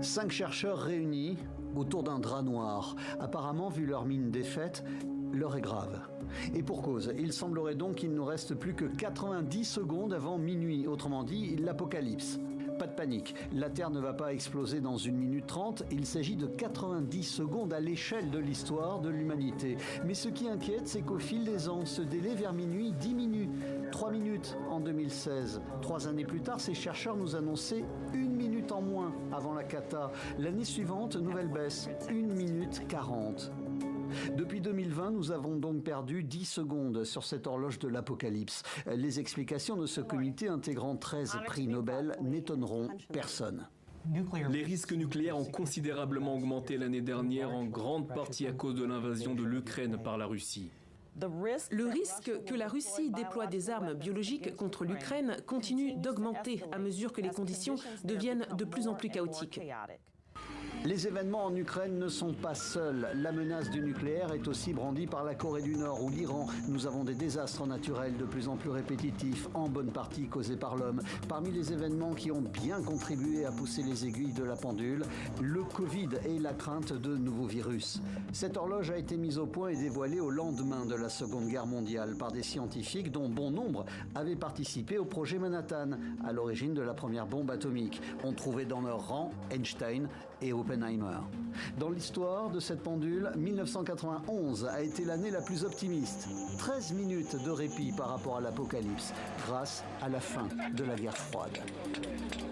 5 chercheurs réunis autour d'un drap noir. Apparemment, vu leur mine défaite, l'heure est grave. Et pour cause, il semblerait donc qu'il nous reste plus que 90 secondes avant minuit, autrement dit l'apocalypse. Pas de panique, la Terre ne va pas exploser dans 1 minute 30, il s'agit de 90 secondes à l'échelle de l'histoire de l'humanité. Mais ce qui inquiète, c'est qu'au fil des ans, ce délai vers minuit diminue. 3 minutes en 2016. 3 années plus tard, ces chercheurs nous annonçaient 1 minute en moins avant la cata. L'année suivante, nouvelle baisse, 1 minute 40. Depuis 2020, nous avons donc perdu 10 secondes sur cette horloge de l'apocalypse. Les explications de ce comité intégrant 13 prix Nobel n'étonneront personne. Les risques nucléaires ont considérablement augmenté l'année dernière, en grande partie à cause de l'invasion de l'Ukraine par la Russie. Le risque que la Russie déploie des armes biologiques contre l'Ukraine continue d'augmenter à mesure que les conditions deviennent de plus en plus chaotiques. Les événements en Ukraine ne sont pas seuls. La menace du nucléaire est aussi brandie par la Corée du Nord ou l'Iran. Nous avons des désastres naturels de plus en plus répétitifs, en bonne partie causés par l'homme. Parmi les événements qui ont bien contribué à pousser les aiguilles de la pendule, le Covid et la crainte de nouveaux virus. Cette horloge a été mise au point et dévoilée au lendemain de la Seconde Guerre mondiale par des scientifiques dont bon nombre avaient participé au projet Manhattan, à l'origine de la première bombe atomique. On trouvait dans leur rang Einstein et Oppenheimer. Dans l'histoire de cette pendule, 1991 a été l'année la plus optimiste. 13 minutes de répit par rapport à l'apocalypse, grâce à la fin de la guerre froide.